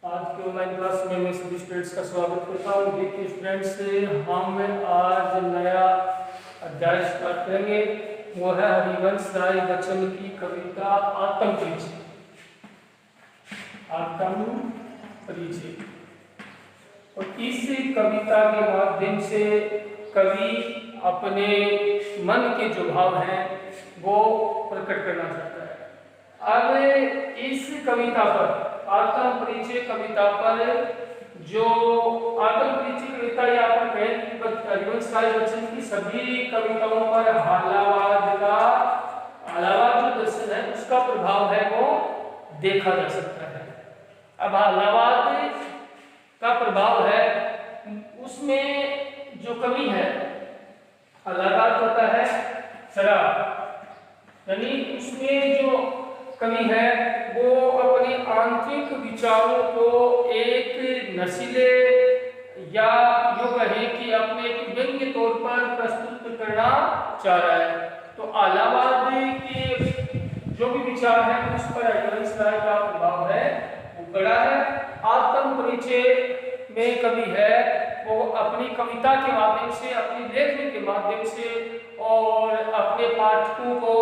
आज के online class में मैं सभी स्टूडेंट्स का स्वागत करता हूँ। देखिए स्टूडेंट्स, हम आज नया अध्याय स्टार्ट करेंगे। वो है हरिवंश राय बच्चन की कविता आत्म परिचय। आत्म परिचय। और इस कविता के माध्यम से कवि अपने मन के जो भाव हैं वो प्रकट करना चाहता है। अब इस कविता पर, आत्म परिचय कविता पर, जो आत्म परिचय कविता या अपन कहें कि हरिवंश राय बच्चन की सभी कविताओं पर हालावाद जो दर्शन है उसका प्रभाव है वो देखा जा सकता है। अब हालावाद का प्रभाव है, उसमें जो कवि है, हालावाद होता है शराब, यानी उसमें जो कवि है वो अपने आंतरिक विचारों को एक नशीले या यूं कहें कि अपने एक व्यंग्य तौर पर प्रस्तुत करना चाह रहा है। तो हालावाद के जो भी विचार है उस पर हरिवंश राय का प्रभाव है वो बड़ा है। आत्म परिचय में कवि है वो अपनी कविता के माध्यम से, अपनी लेखनी के माध्यम से और अपने पाठकों को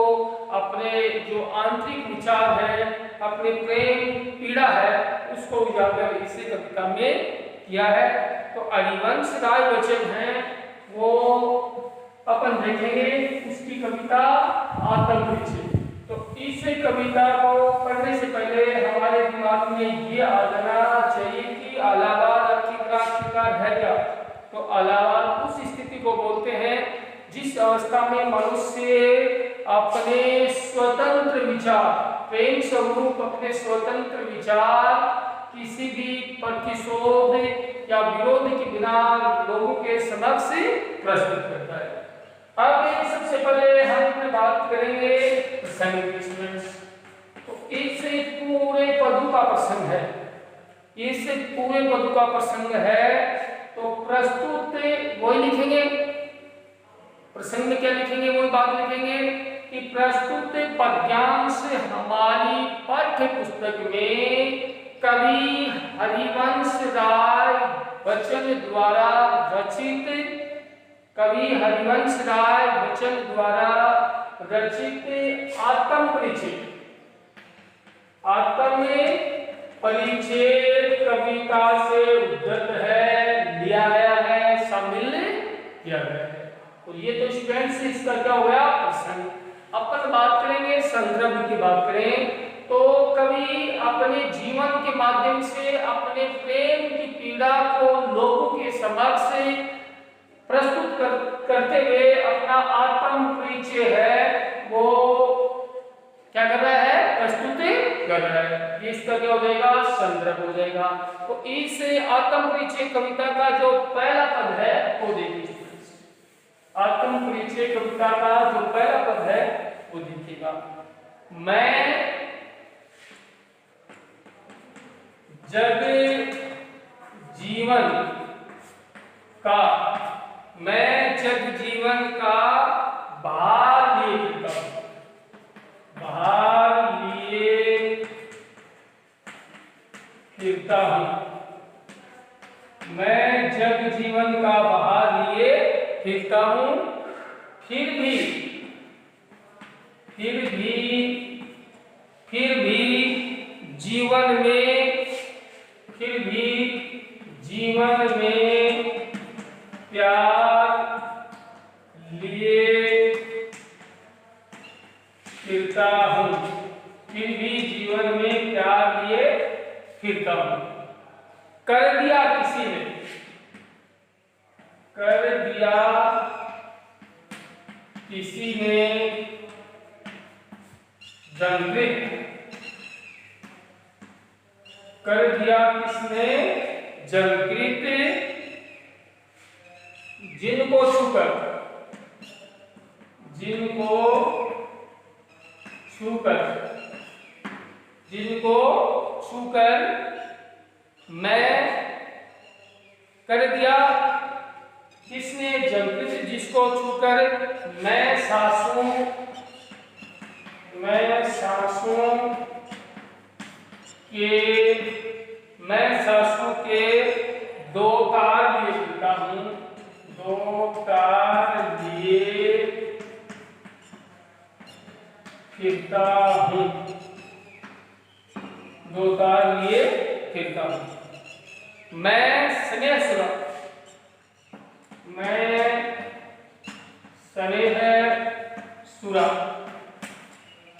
अपने जो आंतरिक विचार है, अपने प्रेम पीड़ा है, उसको उजागर इस कविता में किया है। तो हरिवंश राय बच्चन है वो अपन देखेंगे उसकी कविता आत्म परिचय। तो इस कविता को पढ़ने से पहले हमारे दिमाग में ये आ जाना चाहिए कि हालावाद आखिरकार है क्या। तो हालावाद उस स्थिति को बोलते हैं जिस अवस्था में मनुष्य अपने स्वतंत्र विचार, प्रेम स्वरूप अपने स्वतंत्र विचार किसी भी प्रतिशोध या विरोध के बिना लोगों के समक्ष प्रस्तुत करता है। अब सबसे पहले हम बात करेंगे प्रसंग की। तो इस पूरे पदों का प्रसंग है, इस पूरे पदों का प्रसंग है। तो प्रस्तुत वही लिखेंगे, प्रसंग में क्या लिखेंगे वही बात लिखेंगे कि प्रस्तुत पद्यांश हमारी पाठ्य पुस्तक में कवि हरिवंश राय बच्चन द्वारा रचित, कवि हरिवंश राय बच्चन द्वारा रचित आत्म परिचय, आत्म परिचय कविता से उद्धृत है, लिया गया है, शामिल किया गया है। तो ये तो स्टूडेंट्स इसका क्या हो गया प्रसंग। अपन बात करेंगे संदर्भ की बात करें तो कवि अपने जीवन के माध्यम से अपने प्रेम की पीड़ा को लोगों के समक्ष प्रस्तुत करते हुए अपना आत्म परिचय है वो क्या कर रहा है, प्रस्तुत कर रहा है। इसका क्या हो जाएगा, संदर्भ हो जाएगा। तो इस आत्म परिचय कविता का जो पहला पद है वो देखिए, आत्म परिचय कविता का जो पहला पद है वो देखिएगा। मैं जग जीवन का, मैं जग जीवन का भार लिए फिरता हूं, भार लिए फिरता हूं, मैं जग जीवन का भार लिए फिरता हूं, फिर भी जीवन में, फिर भी जीवन में प्यार लिए फिरता हूं, फिर भी जीवन में प्यार लिए फिरता हूं। कर दिया किसी ने, कर दिया किसी ने जंगृत, कर दिया किसने जंगृत, जिनको छूकर, जिनको छूकर, जिनको छूकर मैं, कर दिया किसने जंगृत जिसको छूकर मैं सांसों के मैं सांसों के दो तार लिए फिरता हूं, दो तार लिए फिरता हूं, दो तार लिए फिरता हूं। मैं स्नेह सुरा, मैं स्नेह सुरा,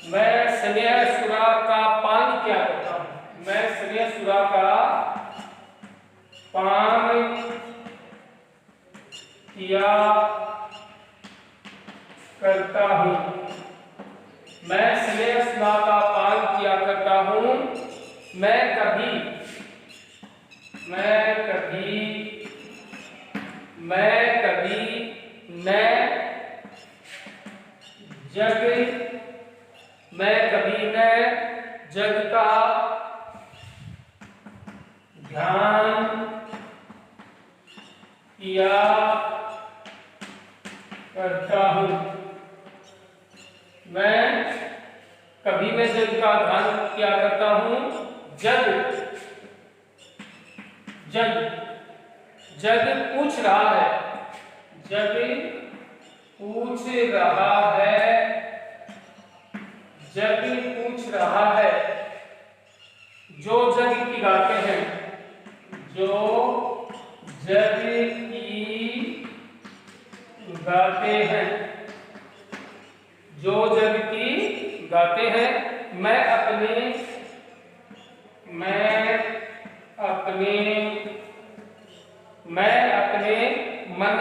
मैं स्नेह सुरा का पान क्या करता हूं, मैं स्नेह सुरा का पान किया करता हूं, मैं स्नेह सुरा का पान किया करता हूं। मैं कभी न जग, मैं कभी न जग का ध्यान किया करता हूं, मैं कभी मैं जग का ध्यान किया करता हूं। जग जग जग पूछ रहा है, जग पूछ रहा है, जग पूछ रहा है, जो जग की गाते हैं, जो जग की गाते हैं, जो जग की गाते हैं। मैं अपने मन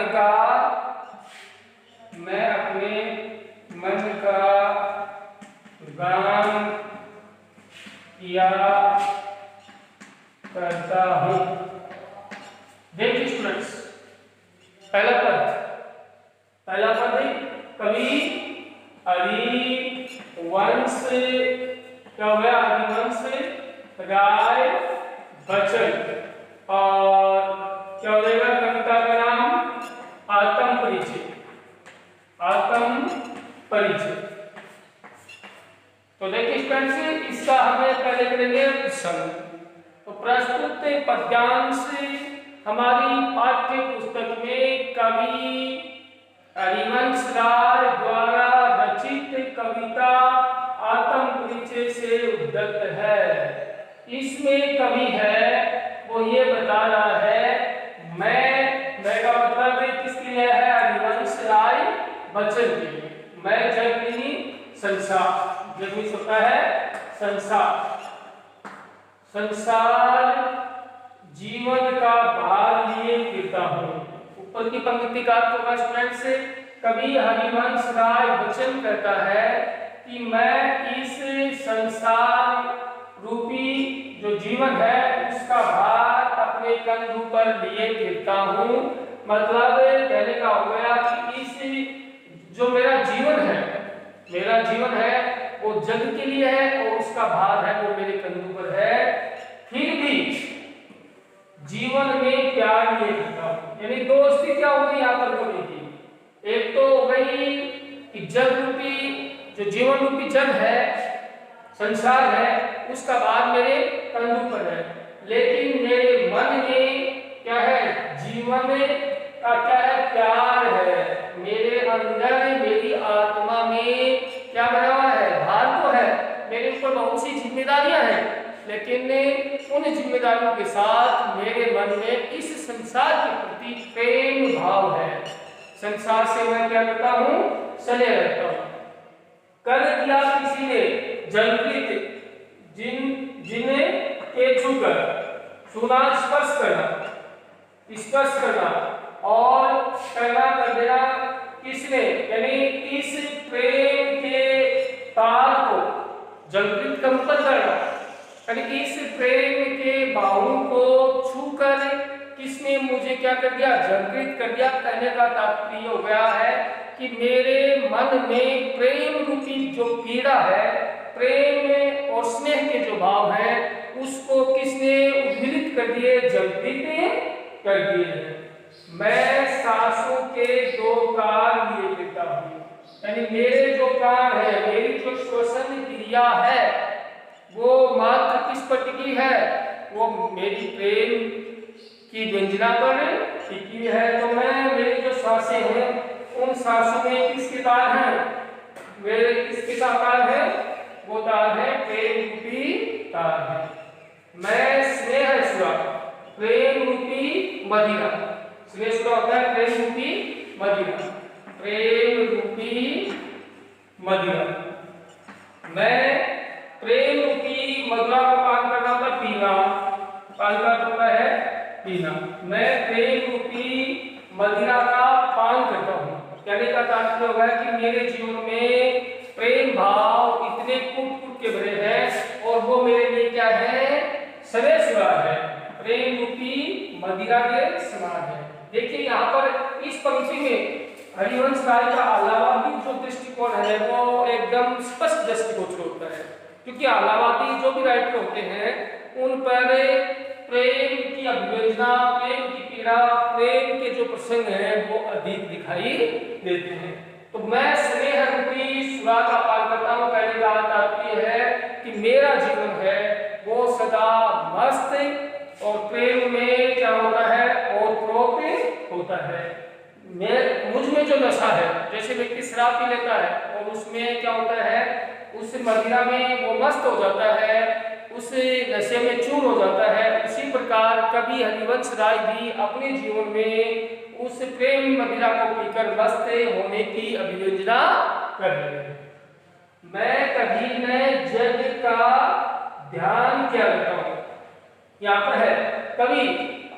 का गान किया करता हूं। देखिए स्टूडेंट्स, पहला पद कवि हरिवंश, क्या हो गया, हरिवंश राय बच्चन, और क्या हो जाएगा कविता का नाम आत्म परिचय, आत्म परिचय। तो देखिए स्टूडेंट्स, इसका हमें पहले करेंगे प्रश्न। तो प्रस्तुत पद्यांश हमारी पाठ्य पुस्तक में कवि हरिवंश राय द्वारा रचित कविता आत्म परिचय से उद्धृत है। इसमें कवि है वो ये बता रहा है, मैं का मतलब किसके लिए है, हरिवंश राय बच्चन के लिए। मैं जगनी संसार, जगनी होता है संसार, संसार जीवन का भार लिए फिरता हूं। ऊपर की पंक्ति का स्टूडेंट से कवि हरिवंश राय बच्चन कहता है कि मैं इस संसार रूपी जो जीवन है उसका भार अपने कंधों पर लिए फिरता हूं। मतलब कहने का हो गया कि इस जो मेरा जीवन है वो जग के लिए है और उसका भार है वो मेरे कंधों पर है। फिर भी जीवन में प्यार लिए फिरता हूं। यानी दो स्थितियां हो गई यहाँ पर कवि की। एक तो हो गई कि जग रूपी जो जीवन रूपी जग है, संसार है, उसका भार मेरे कंधों पर है, लेकिन मेरे मन में क्या है, जीवन का क्या है, प्यार है। मेरे अंदर मेरी आत्मा में क्या बना हुआ है, भार तो है, मेरे ऊपर बहुत सी जिम्मेदारियां हैं, लेकिन उन जिम्मेदारियों के साथ मेरे मन में इस संसार के प्रति प्रेम भाव है। संसार से मैं क्या करता हूं, चले रहता हूं। कर दिया किसी ने जलकृत, जिन्हें के छूकर, छूना स्पर्श करना और करना कर देना किसने, यानी इस प्रेम के तार को जलकृत कंपन करना, यानी इस प्रेम के बाहों को छूकर किसने मुझे क्या कर दिया, जलकृत कर दिया। कहने का तात्पर्य हो गया है कि मेरे मन में प्रेम रूपी जो पीड़ा है, प्रेम और स्नेह के जो भाव है, उसको किसने उद्दीपित कर दिए, जलकृत कर दिए। मैं सांसों के दो तार लिए फिरता हूं, यानी मेरे जो प्राण है, मेरी जो श्वसन क्रिया है, वो मात्र किस पर टिकी है? वो मेरी प्रेम की व्यंजना पर टिकी है। तो मैं, मेरी जो सांसें हैं उन सांसों में किसके तार हैं? मेरे किसके साथ तार है? वो तार है प्रेम रूपी तार है। मैं स्नेह सुरा, प्रेम रूपी मदिरा। स्नेह सुरा होता है प्रेम रूपी मदिरा, प्रेम रूपी मदिरा। मैं प्रेम रूपी मदिरा का पान करना होता है पीना, पान का होता है पीना। मैं प्रेम रूपी मदिरा का पान करता हूँ। कहने का तात्पर्य होगा कि मेरे जीवन में प्रेम भाव इतने कूट के भरे हैं और वो मेरे लिए क्या है? सरेसुरा है, प्रेम रूपी मदिरा के समान है। देखिए यहाँ पर इस पंक्ति में हरिवंश राय का अलाहाबादी जो दृष्टिकोण है वो एकदम स्पष्ट दृष्टिकोण होता है, क्योंकि अलाहाबादी जो भी राइटर होते हैं उन पर प्रेम की अभिव्यंजना, प्रेम की पीड़ा, प्रेम के जो प्रसंग हैं वो अधिक दिखाई देते हैं। तो मैं स्नेह रूपी सुरा का पान करता हूँ, कहने का तात्पर्य है कि मेरा जीवन है वो सदा मस्त और प्रेम में क्या होता है? ओतप्रोत होता है। मुझ में जो नशा है, जैसे व्यक्ति शराब पी लेता है और उसमें क्या होता है? उस मदिरा में वो मस्त हो जाता है, उस नशे में चूर हो जाता है। उसी प्रकार कवि हरिवंश राय भी अपने जीवन में उस प्रेम मदिरा को पीकर मस्त होने की अभिव्यंजना कर रहे हैं। मैं कभी न जग का ध्यान किया करता हूँ। यहाँ पर है कवि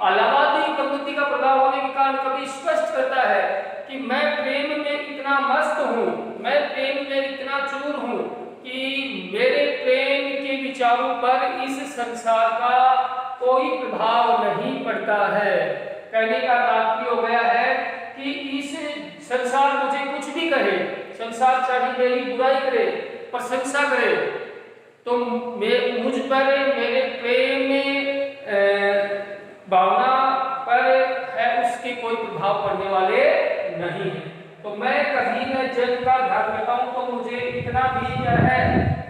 अलाहाबादी प्रवृत्ति का प्रभाव होने के कारण कवि स्पष्ट करता है कि मैं प्रेम में इतना मस्त हूँ, मैं प्रेम में इतना चूर हूँ कि मेरे प्रेम के विचारों पर इस संसार का कोई प्रभाव नहीं पड़ता है। कहने का तात्पर्य हो गया है कि इस संसार मुझे कुछ भी कहे, संसार चाहे मेरी बुराई करे, प्रशंसा करे, तो मुझ पर, मेरे प्रेम भावना पर है उसके कोई प्रभाव पड़ने वाले नहीं है। तो मैं कभी न जग का ध्यान करता हूँ तो मुझे इतना भी क्या है?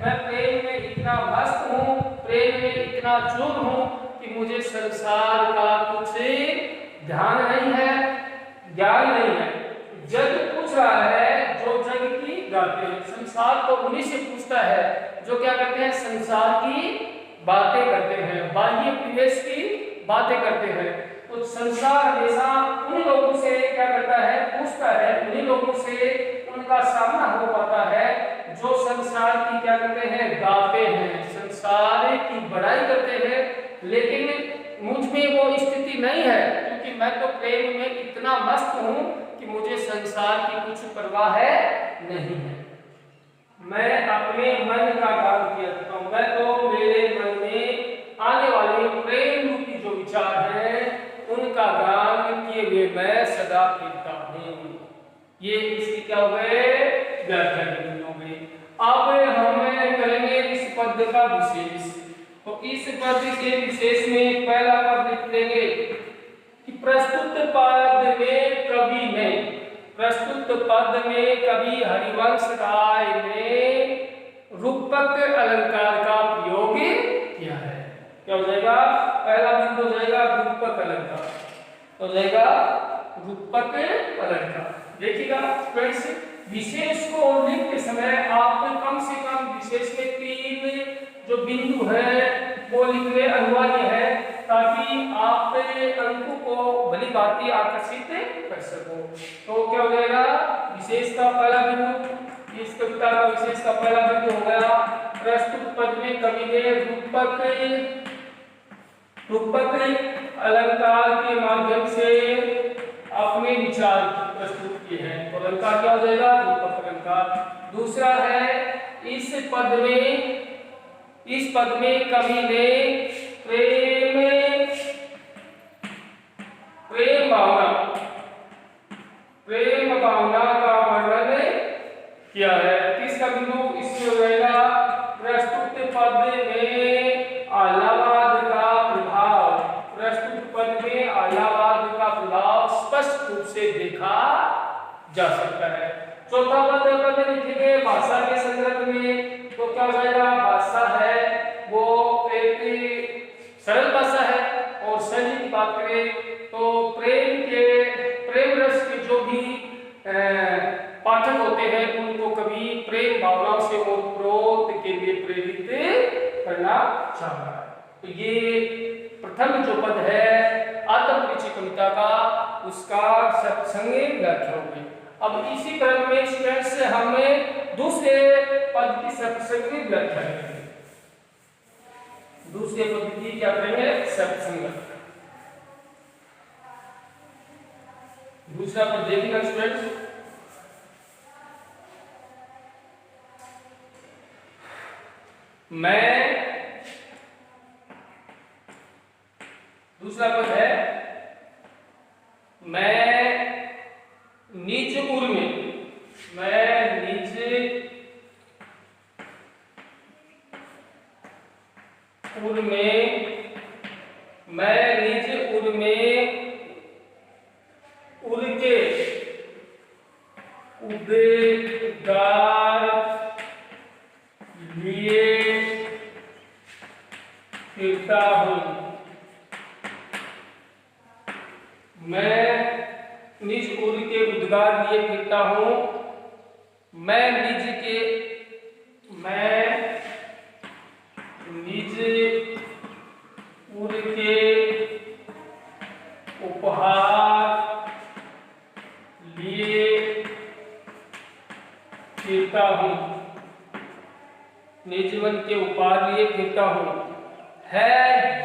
मैं प्रेम में इतना मस्त हूँ, प्रेम में इतना चूर हूँ कि मुझे संसार का कुछ ध्यान नहीं है, ज्ञान नहीं है। जग पूछ रहा है जो जग की गाते हैं, संसार तो उन्हीं से पूछता है जो क्या करते हैं? संसार की बातें करते हैं, बाह्य परिवेश की बातें करते हैं। तो संसार हमेशा उन लोगों से क्या करता है? पूछता है, उन्हीं लोगों से उनका सामना हो पाता है जो संसार की क्या करते हैं? गाते हैं, संसार की बड़ाई करते हैं। लेकिन मुझ में वो स्थिति नहीं है, क्योंकि मैं तो प्रेम में इतना मस्त हूँ कि मुझे संसार की कुछ परवाह है नहीं है। मैं अपने मन का गान किया करता हूँ। मैं तो मेरे मन में आने वाले प्रेम रूपी जो विचार हैं उनका गान किए हुए मैं सदा फिरता हूँ। ये इसकी क्या हो गए? व्याख्या हो गई। अब हम करेंगे इस पद का विशेष। तो इस पद के विशेष में पहला पद लिख देंगे कि प्रस्तुत पद में कवि ने, प्रस्तुत पद में कवि हरिवंश राय ने रूपक अलंकार का प्रयोग किया है। क्या हो जाएगा? पहला बिंदु हो जाएगा रूपक अलंकार, हो जाएगा रूपक अलंकार। देखिएगा फ्रेंड्स, विशेष को लिखते समय आप कम से कम विशेष में 3 जो बिंदु है वो लिखने अनिवार्य है, ताकि आप अंकों को भली भांति आकर्षित कर सको। तो क्या हो जाएगा? विशेष का पहला बिंदु, इस कविता का विशेष का पहला बिंदु हो गया प्रस्तुत पद में कवि ने रूपक अलंकार के माध्यम से अपने विचार प्रस्तुत किए हैं। तो अलंकार क्या हो जाएगा? रूपक अलंकार। दूसरा है इस पद में कवि ने प्रेम भावना का वर्णन किया है। तीसरा बिंदु इसमें हो जाएगा प्रस्तुत पद में आलावाद का प्रभाव, प्रस्तुत पद में आलावाद का प्रभाव स्पष्ट रूप से देखा जा सकता है। चौथा पद लिखेंगे भाषा के संदर्भ में। तो क्या हो जाएगा? भाषा है सरल भाषा है। और शैली की बात करें तो प्रेम रस के जो भी पाठक होते हैं उनको कभी प्रेम भावनाओं से ओतप्रोत के लिए प्रेरित करना चाहता है। तो ये प्रथम जो पद है आत्म परिचय कविता का, उसका सत्संगी व्याख्या हो गई। अब इसी क्रम में स्टूडेंट्स से हमें दूसरे पद की सत्संगी व्याख्या करेंगे। दूसरे पद की क्या करेंगे? सत्संग। दूसरा पद देखिएगा स्टूडेंट्स, मैं, दूसरा पद है मैं निज उर में, मैं निज उर में, मैं निज उर में उर के उद्गार लिए फिरता हूँ। मैं निज उर के उद्गार लिए फिरता हूँ। मैं निज उर के उपहार लिए फिरता हूँ। निज मन के उपहार लिए फिरता हूँ। है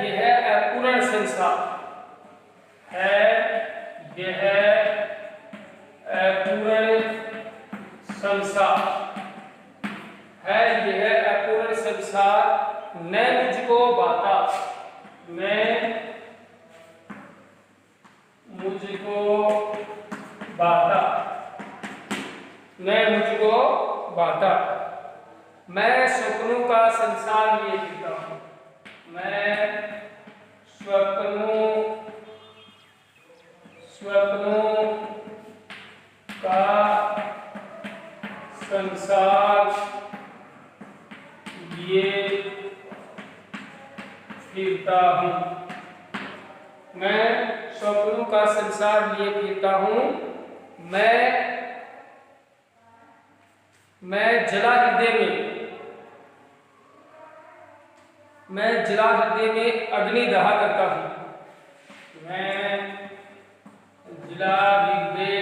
यह अपूर्ण संसार, है यह अपूर्ण संसार, है यह अपूर्ण संसार न मुझको बाता, मैं मुझको बाता, न मुझको बाता। मैं स्वप्नों का संसार लिए फिरता हूँ। मैं स्वप्नों का संसार लिए फिरता हूँ। मैं स्वप्नों का संसार लिए फिरता हूँ। मैं जला हृदय में अग्नि दहा करता हूँ। मैं जला हृदय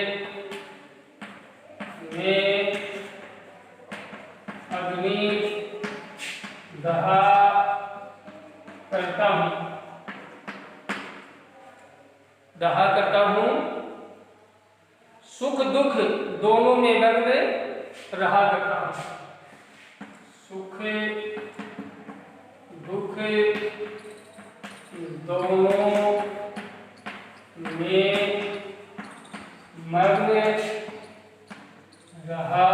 में अग्नि दहा करता हूँ। सुख दुख दोनों में मग्न रहा करता हूँ। सुख दुख दोनों में मग्न रहा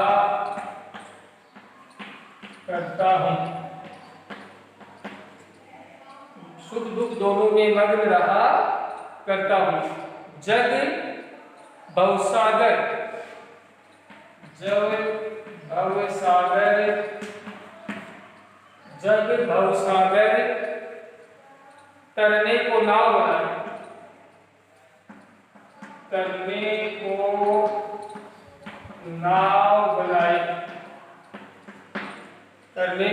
करता हूँ। सुख दुख दोनों में मग्न रहा करता हूँ। जग भवसागर, जग भवसागर तरने को नाव बनाए, तरने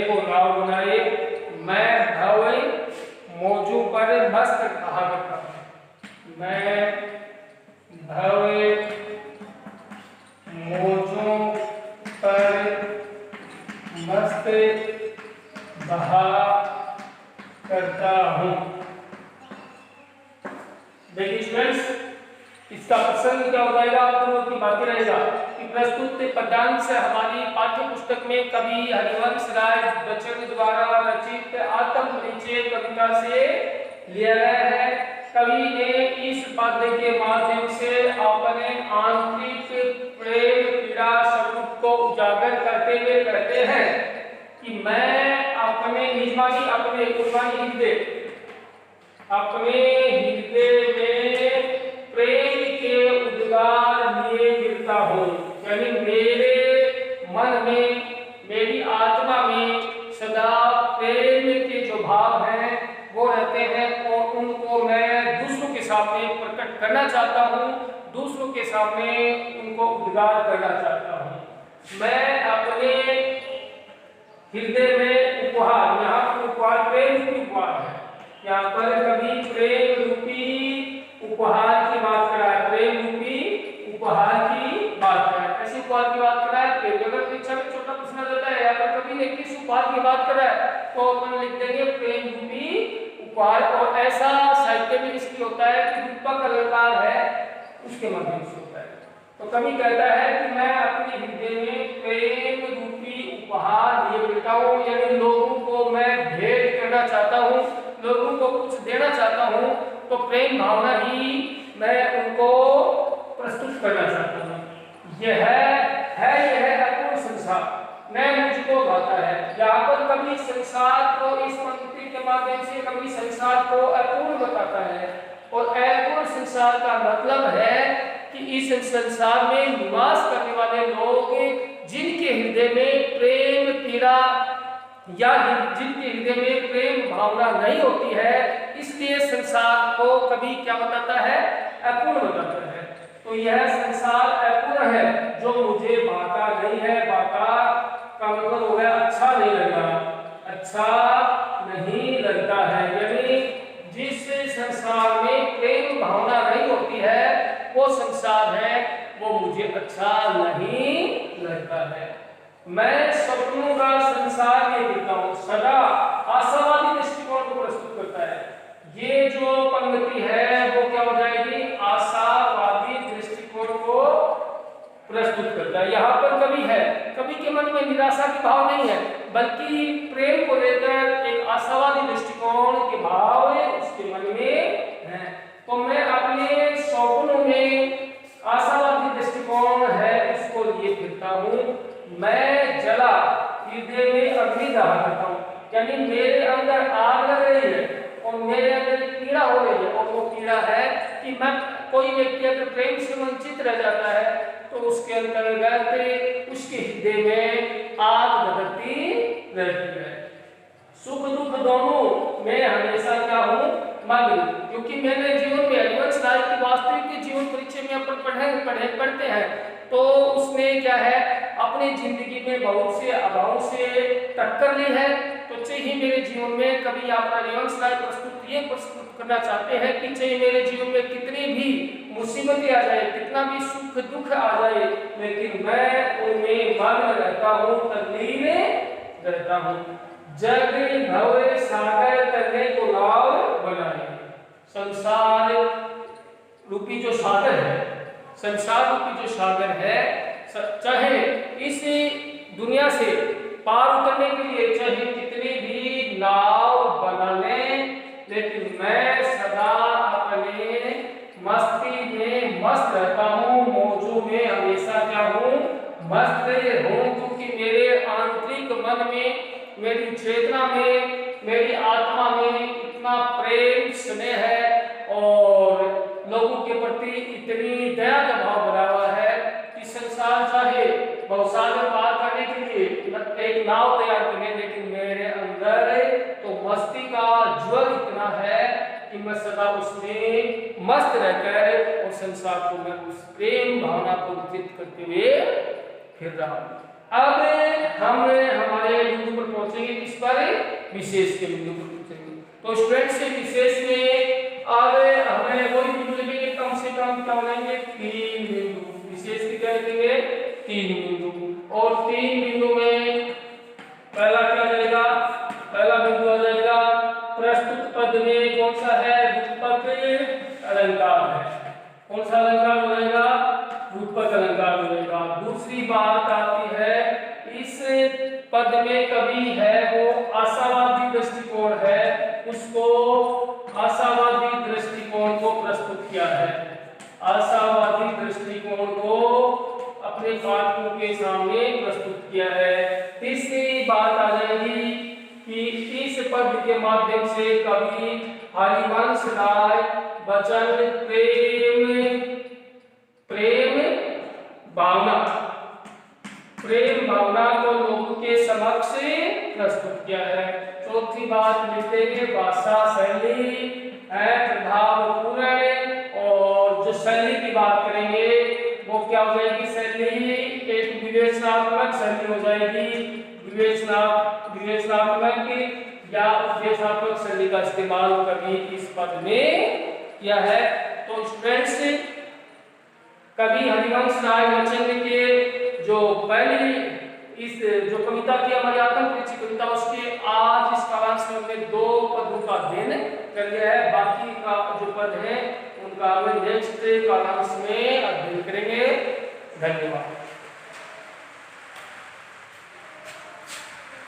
को नाव बनाए। मैं भव मौजों पर मस्त रहा करता हूँ। मैं भव मौजों पर मस्त बहा करता हूँ। देखिए स्टूडेंट्स, इसका प्रसंग क्या हो जाएगा, आप दोनों की बातें रहेगा कि प्रस्तुत पद्यांश से हमारी पाठ्य पुस्तक में कवि हरिवंश राय बच्चन द्वारा रचित आत्म परिचय कविता से लिया गया है। कवि ने इस पद के माध्यम से अपने आंतरिक प्रेम पीड़ा स्वरूप को उजागर करते हुए कहते हैं कि मैं अपने निजमानी अपने हृदय में प्रेम के उद्गार लिए गिरता हूँ। यानी मेरे मन में, मेरी आत्मा में सदा प्रेम के जो भाव हैं वो रहते हैं को मैं दूसरों के सामने प्रकट करना चाहता हूँ, दूसरों के सामने उनको उद्गार करना चाहता हूँ। मैं अपने हृदय में उपहार, यहाँ पर उपहार प्रेम की उपहार है, यहाँ पर कभी प्रेम रूपी उपहार की बात करा है, प्रेम रूपी उपहार की बात करा है। कैसी उपहार की बात करा है? प्रेम। अगर परीक्षा में छोटा प्रश्न आ जाता है या फिर कभी ने किस उपहार की बात करा है तो अपन लिख देंगे प्रेम रूपी उपहार। और ऐसा साहित्य में इसलिए होता है कि रूपक अलंकार है उसके माध्यम से होता है। तो कवि कहता है कि मैं अपने हृदय में प्रेम रूपी उपहार लिए बैठा हूँ, यानी लोगों को मैं भेंट करना चाहता हूँ, लोगों को कुछ देना चाहता हूँ, तो प्रेम भावना ही मैं उनको प्रस्तुत करना चाहता हूँ। यह अपूर्ण संसार मैं मुझको भाता है। यहाँ पर कभी संसार को इस पंक्ति के माध्यम से कभी संसार को अपूर्ण बताता है, और अपूर्ण संसार का मतलब है कि इस संसार में निवास करने वाले लोग जिनके हृदय में प्रेम पीड़ा या जिनके हृदय में प्रेम भावना नहीं होती है, इसलिए संसार को कभी क्या बताता है? अपूर्ण बताता है। तो यह संसार अपूर्ण है जो मुझे भाता नहीं है। भाता का मतलब हो गया अच्छा नहीं लगता, अच्छा नहीं लगता है, यानी जिस संसार में प्रेम भावना नहीं होती है वो संसार है, वो मुझे अच्छा नहीं लगता है। मैं सपनों का संसार ये देखता हूँ, सदा आशावादी दृष्टिकोण को प्रस्तुत करता है। ये जो पंक्ति है वो क्या हो जाएगी? आशावादी दृष्टिकोण को प्रस्तुत करता है। यहाँ पर कवि है, कवि के मन में निराशा की भाव नहीं है, बल्कि प्रेम को लेकर एक आशावादी दृष्टिकोण के भाव उसके मन में है। तो मैं अपने सपनों में आशावादी दृष्टिकोण है उसको लिए फिरता हूँ। मैं जला हृदय में अग्नि दहा करता हूँ, यानी मेरे अंदर आग लग रही है और मेरे अंदर पीड़ा हो रही है, और वो पीड़ा है कि मैं कोई व्यक्ति अगर प्रेम से वंचित रह जाता है तो उसके अंतर्गत उसके हृदय में आग दहकती रहती है। सुख दुख दोनों में हमेशा क्या हूँ? मग्न, क्योंकि मैंने जीवन में हरिवंश राय की वास्तविक जीवन परीक्षा में अपन पढ़ते हैं तो उसने क्या है अपने जिंदगी में बहुत से अभाव से टक्कर ली है। तो चाहिए मेरे जीवन में कभी आप हरिवंश राय प्रस्तुत करना चाहते हैं कि चाहिए मेरे जीवन में कितनी भी मुसीबतें आ जाए, कितना भी सुख दुख आ जाए, लेकिन मैं उनमें मग्न रहता हूँ, तल्लीन रहता हूँ। जग भव सागर करने को नाव बनाए। संसार रूपी जो सागर है, संसार रूपी जो सागर है, चाहे इस दुनिया से पार उतरने के लिए चाहे कितनी भी नाव बना लें, लेकिन मैं सदा अपने मस्ती में मस्त रहता हूँ, मौजों में हमेशा क्या हूँ? मस्त हूँ, क्योंकि मेरे आंतरिक मन में, मेरी चेतना में, मेरी आत्मा में इतना प्रेम स्नेह है और लोगों के प्रति इतनी दया का भाव बना हुआ है कि संसार चाहे भवसागर पार करने के लिए एक नाव तैयार करें, लेकिन मेरे अंदर तो मस्ती का ज्वल इतना है कि मैं सदा उसमें मस्त रहकर और संसार को मैं उस प्रेम भावना को विकसित करते हुए फिर रहा हूँ। अब हम हमारे बिंदु पर पहुंचेंगे, किस पर? विशेष के बिंदु पर पहुंचेंगे। तो स्टूडेंट से विशेष में अब हमें वही बिंदु लेंगे, कम से कम क्या लेंगे? 3 बिंदु। विशेष की क्या लेंगे? 3 बिंदु। और 3 बिंदु में पहला क्या जाएगा? पहला बिंदु आ जाएगा प्रस्तुत पद में कौन सा है? रूपक अलंकार है। कौन सा अलंकार हो जाएगा? रूपक अलंकार हो जाएगा। दूसरी बात आती है इस पद में कवि है वो आशावादी दृष्टिकोण है, उसको आशावादी दृष्टिकोण को प्रस्तुत किया है, आशावादी दृष्टिकोण को अपने पाठकों के सामने प्रस्तुत किया है। तीसरी बात आ जाएगी कि इस पद के माध्यम से कवि हरिवंश राय वचन प्रेम भावना को लोगों के समक्ष प्रस्तुत किया है। चौथी बात लिखेंगे भाषा शैली है विवेचनात्मक या उपदेशात्मक शैली का इस्तेमाल कभी इस पद में किया है। तो स्टूडेंट्स, कवि हरिवंश राय बच्चन के जो पहली इस जो कविता की हमारी आत्मपरिचय कविता, उसके आज इस कालांश में हमने 2 पदों का अध्ययन कर लिया है। बाकी का जो पद है उनका हम नेक्स्ट कालांश में अध्ययन करेंगे। धन्यवाद।